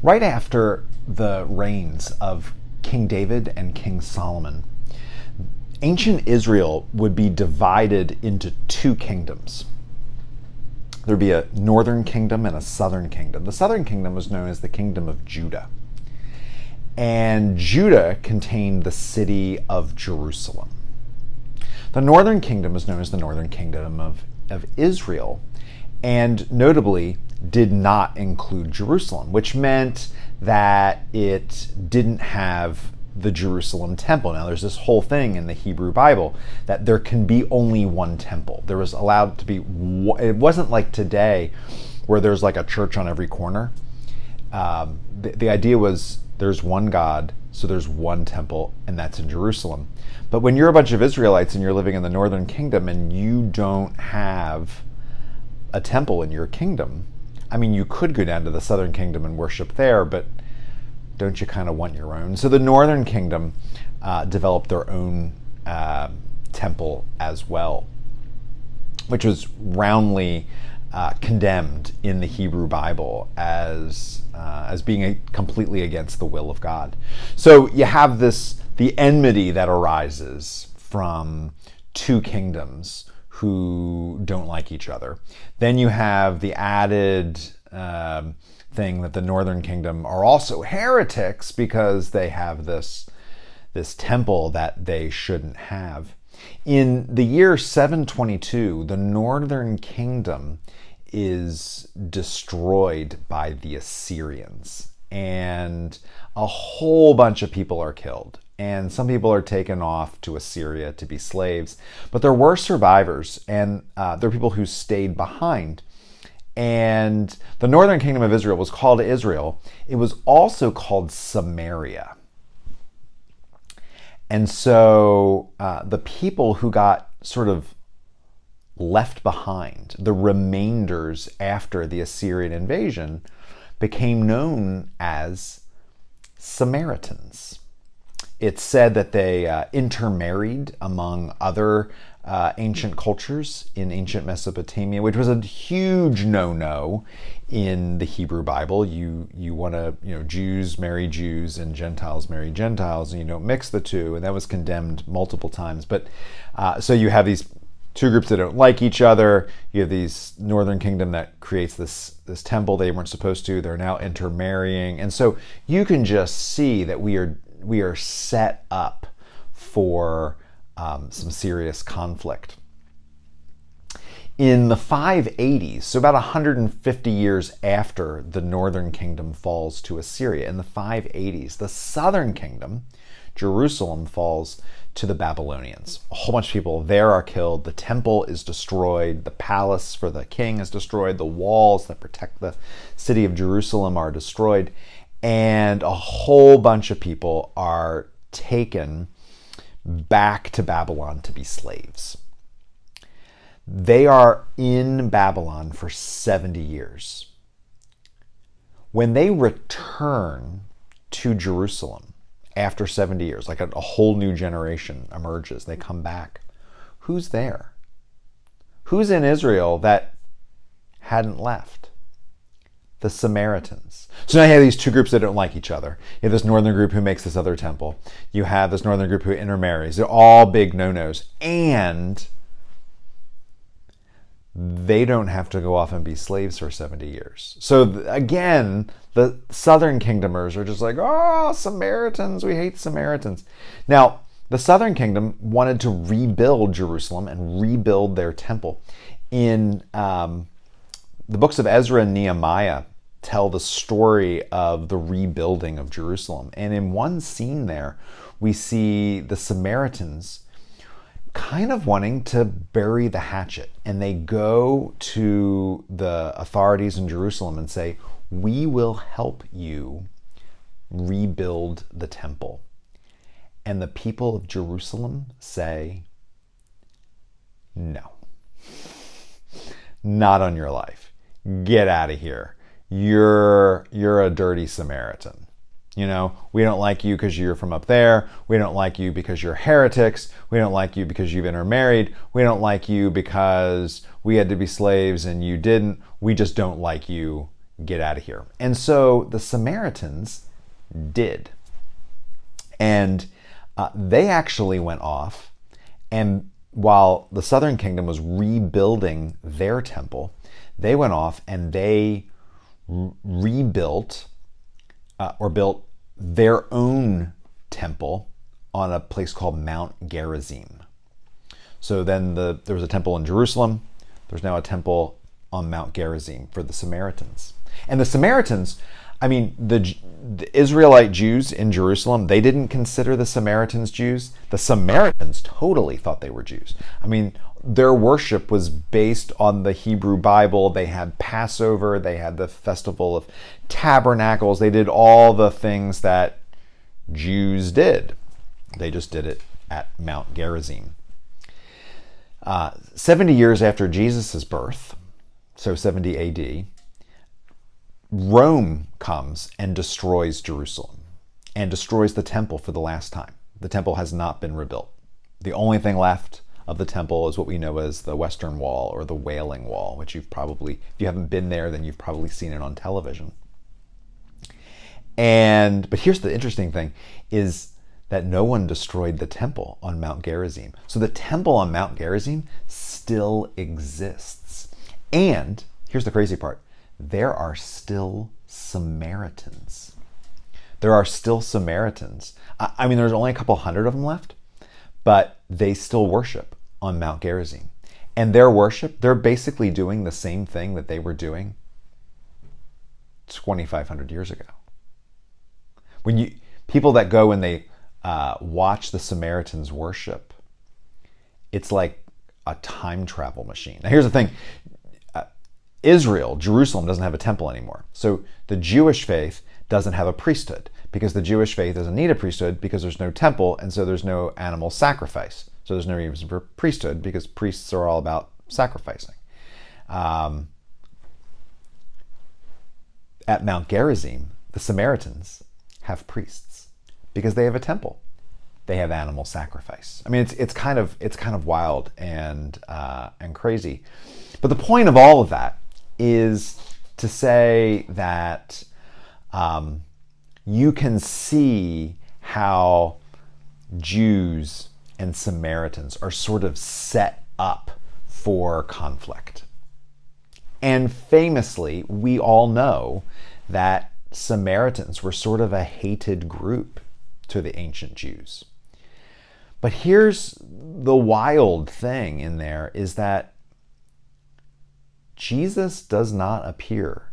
Right after the reigns of King David and King Solomon, ancient Israel would be divided into two kingdoms. There'd be a northern kingdom and a southern kingdom. The southern kingdom was known as the Kingdom of Judah. And Judah contained the city of Jerusalem. The northern kingdom was known as the Northern Kingdom of Israel, and notably did not include Jerusalem, which meant that it didn't have the Jerusalem temple. Now, there's this whole thing in the Hebrew Bible that there can be only one temple. There was allowed to be, it wasn't like today where there's like a church on every corner. The idea was there's one God, so there's one temple, and that's in Jerusalem. But when you're a bunch of Israelites and you're living in the northern kingdom and you don't have a temple in your kingdom, I mean, you could go down to the southern kingdom and worship there, but don't you kind of want your own? So the northern kingdom developed their own temple as well, which was roundly condemned in the Hebrew Bible as being completely against the will of God. So you have the enmity that arises from two kingdoms who don't like each other. Then you have the added thing that the northern kingdom are also heretics because they have this temple that they shouldn't have. In the year 722, the northern kingdom is destroyed by the Assyrians, and a whole bunch of people are killed. And some people are taken off to Assyria to be slaves. But there were survivors, and there are people who stayed behind. And the northern kingdom of Israel was called Israel. It was also called Samaria. And so the people who got sort of left behind, the remainders after the Assyrian invasion, became known as Samaritans. It's said that they intermarried among other ancient cultures in ancient Mesopotamia, which was a huge no-no in the Hebrew Bible. You want to, Jews marry Jews and Gentiles marry Gentiles, and you don't mix the two, and that was condemned multiple times. But so you have these two groups that don't like each other. You have these northern kingdom that creates this temple they weren't supposed to. They're now intermarrying, and so you can just see that we are set up for some serious conflict. In the 580s, so about 150 years after the northern kingdom falls to Assyria, in the 580s, the southern kingdom, Jerusalem, falls to the Babylonians. A whole bunch of people there are killed. The temple is destroyed. The palace for the king is destroyed. The walls that protect the city of Jerusalem are destroyed. And a whole bunch of people are taken back to Babylon to be slaves. They are in Babylon for 70 years. When they return to Jerusalem after 70 years, like a whole new generation emerges, they come back. Who's there? Who's in Israel that hadn't left? The Samaritans. So now you have these two groups that don't like each other. You have this northern group who makes this other temple. You have this northern group who intermarries. They're all big no-nos. And they don't have to go off and be slaves for 70 years. So again, the southern kingdomers are just like, oh, Samaritans, we hate Samaritans. Now, the southern kingdom wanted to rebuild Jerusalem and rebuild their temple. In the books of Ezra and Nehemiah tell the story of the rebuilding of Jerusalem. And in one scene there, we see the Samaritans kind of wanting to bury the hatchet. And they go to the authorities in Jerusalem and say, we will help you rebuild the temple. And the people of Jerusalem say, no, not on your life. Get out of here. You're a dirty Samaritan. We don't like you because you're from up there. We don't like you because you're heretics. We don't like you because you've intermarried. We don't like you because we had to be slaves and you didn't. We just don't like you. get out of here. And so the Samaritans did. And they actually went off, and while the southern kingdom was rebuilding their temple, they went off and they rebuilt or built their own temple on a place called Mount Gerizim. So then there was a temple in Jerusalem. There's now a temple on Mount Gerizim for the Samaritans. And the Samaritans, I mean, the Israelite Jews in Jerusalem, they didn't consider the Samaritans Jews. The Samaritans totally thought they were Jews. I mean, their worship was based on the Hebrew Bible. They had Passover. They had the Festival of Tabernacles. They did all the things that Jews did. They just did it at Mount Gerizim. 70 years after Jesus' birth, so 70 AD, Rome comes and destroys Jerusalem and destroys the temple for the last time. The temple has not been rebuilt. The only thing left of the temple is what we know as the Western Wall or the Wailing Wall, which you've probably, if you haven't been there, then you've probably seen it on television. But here's the interesting thing, is that no one destroyed the temple on Mount Gerizim. So the temple on Mount Gerizim still exists. And here's the crazy part. There are still Samaritans. There are still Samaritans. I mean, there's only a couple hundred of them left, but they still worship on Mount Gerizim. And their worship, they're basically doing the same thing that they were doing 2,500 years ago. People that go and they watch the Samaritans worship, it's like a time travel machine. Now here's the thing. Israel, Jerusalem, doesn't have a temple anymore. So the Jewish faith doesn't have a priesthood, because the Jewish faith doesn't need a priesthood because there's no temple, and so there's no animal sacrifice. So there's no reason for priesthood, because priests are all about sacrificing. At Mount Gerizim, the Samaritans have priests because they have a temple. They have animal sacrifice. I mean, it's kind of wild and crazy. But the point of all of that is to say that you can see how Jews and Samaritans are sort of set up for conflict. And famously, we all know that Samaritans were sort of a hated group to the ancient Jews. But here's the wild thing in there, is that Jesus does not appear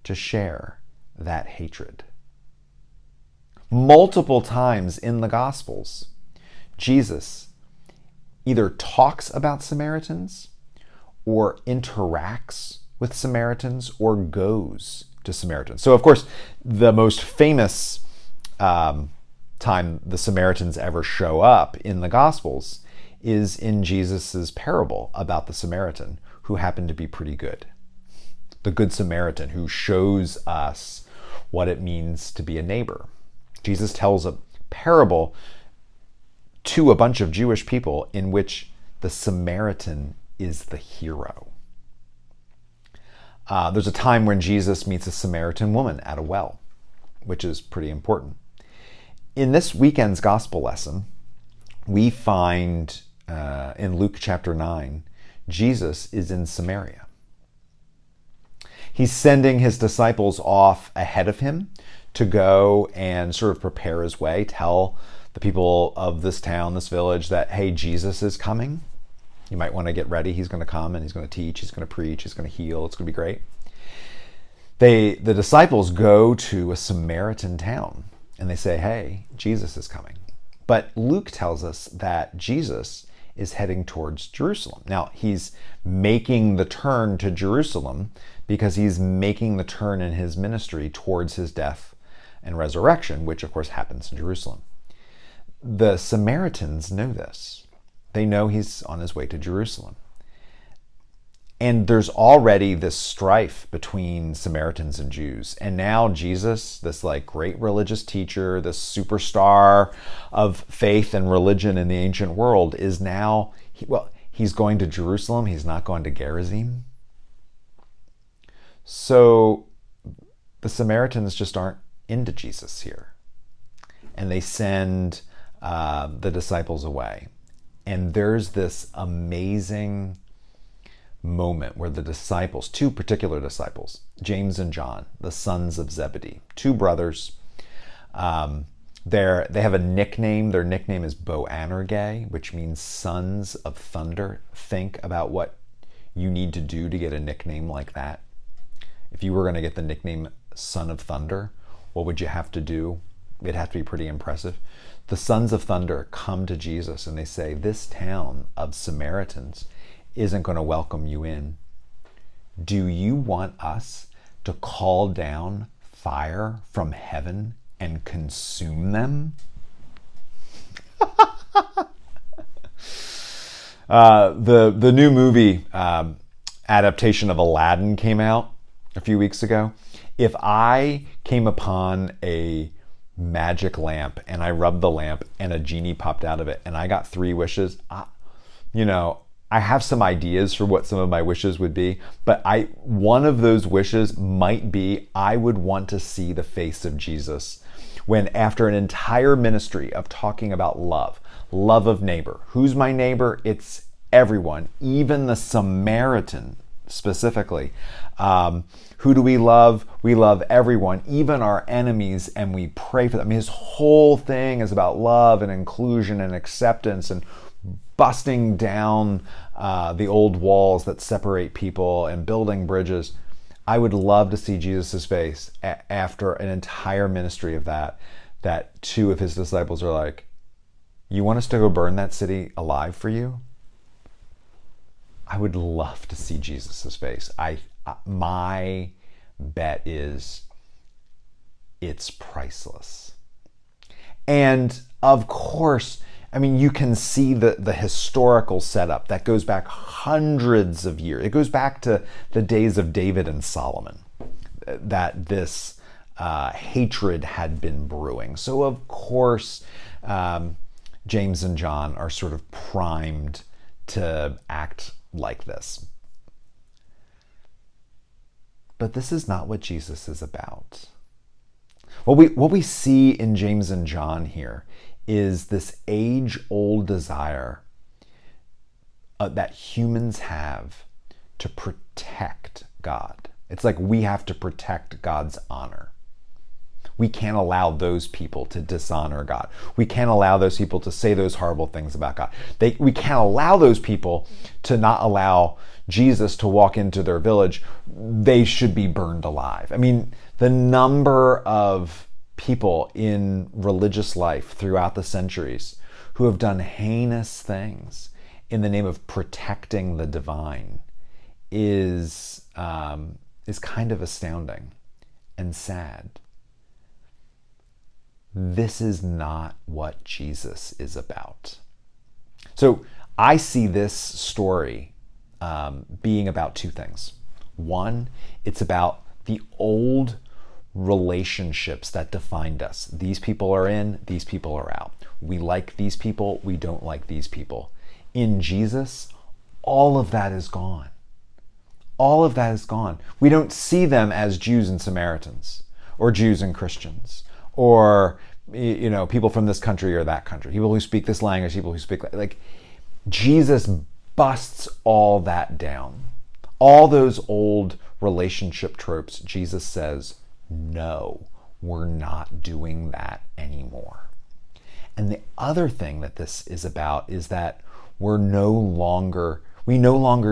to share that hatred. Multiple times in the Gospels, Jesus either talks about Samaritans or interacts with Samaritans or goes to Samaritans. So, of course, the most famous time the Samaritans ever show up in the Gospels is in Jesus's parable about the Samaritan who happened to be pretty good. The Good Samaritan who shows us what it means to be a neighbor. Jesus tells a parable to a bunch of Jewish people in which the Samaritan is the hero. There's a time when Jesus meets a Samaritan woman at a well, which is pretty important. In this weekend's gospel lesson, we find in Luke chapter 9, Jesus is in Samaria. He's sending his disciples off ahead of him to go and sort of prepare his way, tell the people of this town, this village, that, hey, Jesus is coming. You might want to get ready. He's going to come and he's going to teach, he's going to preach, he's going to heal. It's going to be great. The disciples go to a Samaritan town and they say, hey, Jesus is coming. But Luke tells us that Jesus is heading towards Jerusalem. Now, he's making the turn to Jerusalem because he's making the turn in his ministry towards his death and resurrection, which of course happens in Jerusalem. The Samaritans know this. They know he's on his way to Jerusalem. And there's already this strife between Samaritans and Jews. And now Jesus, this like great religious teacher, this superstar of faith and religion in the ancient world, is now, he's going to Jerusalem. He's not going to Gerizim. So the Samaritans just aren't into Jesus here. And they send the disciples away. And there's this amazing moment where the disciples, two particular disciples, James and John, the sons of Zebedee, two brothers, they have a nickname. Their nickname is Boanerges, which means sons of thunder. Think about what you need to do to get a nickname like that. If you were going to get the nickname Son of Thunder, what would you have to do? It'd have to be pretty impressive. The sons of thunder come to Jesus and they say, this town of Samaritans isn't going to welcome you in. Do you want us to call down fire from heaven and consume them? The new movie adaptation of Aladdin came out a few weeks ago. If I came upon a magic lamp and I rubbed the lamp and a genie popped out of it and I got 3 wishes, I have some ideas for what some of my wishes would be, but one of those wishes might be I would want to see the face of Jesus when, after an entire ministry of talking about love of neighbor. Who's my neighbor? It's everyone, even the Samaritan specifically. Who do we love? We love everyone, even our enemies, and we pray for them. I mean, his whole thing is about love and inclusion and acceptance and busting down the old walls that separate people and building bridges. I would love to see Jesus' face after an entire ministry of that 2 of his disciples are like, you want us to go burn that city alive for you? I would love to see Jesus' face. My bet is it's priceless. And of course, I mean, you can see the historical setup that goes back hundreds of years. It goes back to the days of David and Solomon, that this hatred had been brewing. So of course, James and John are sort of primed to act like this. But this is not what Jesus is about. What we see in James and John here is this age-old desire that humans have to protect God. It's like we have to protect God's honor. We can't allow those people to dishonor God. We can't allow those people to say those horrible things about God. We can't allow those people to not allow Jesus to walk into their village. They should be burned alive. I mean, the number of people in religious life throughout the centuries who have done heinous things in the name of protecting the divine is kind of astounding and sad. This is not what Jesus is about. So I see this story being about 2 things. One, it's about the old relationships that defined us. These people are in, these people are out. We like these people, we don't like these people. In Jesus, all of that is gone. All of that is gone. We don't see them as Jews and Samaritans, or Jews and Christians, or people from this country or that country, people who speak this language, people who speak like Jesus busts all that down. All those old relationship tropes, Jesus says, no, we're not doing that anymore. And the other thing that this is about is that we no longer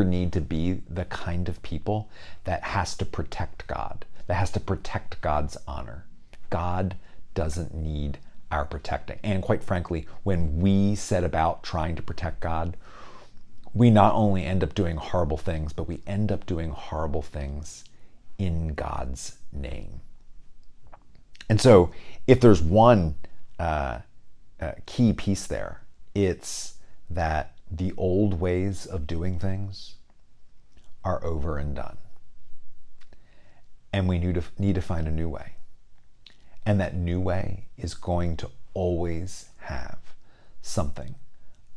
need to be the kind of people that has to protect God, that has to protect God's honor. God doesn't need our protecting. And quite frankly, when we set about trying to protect God, we not only end up doing horrible things, but we end up doing horrible things in God's name. And so if there's one key piece there, it's that the old ways of doing things are over and done. And we need to find a new way. And that new way is going to always have something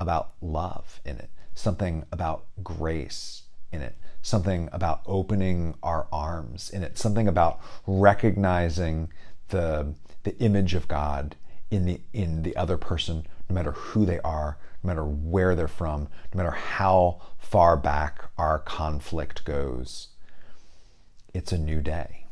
about love in it, something about grace in it, something about opening our arms in it, something about recognizing the image of God in the other person, no matter who they are, no matter where they're from, no matter how far back our conflict goes. It's a new day.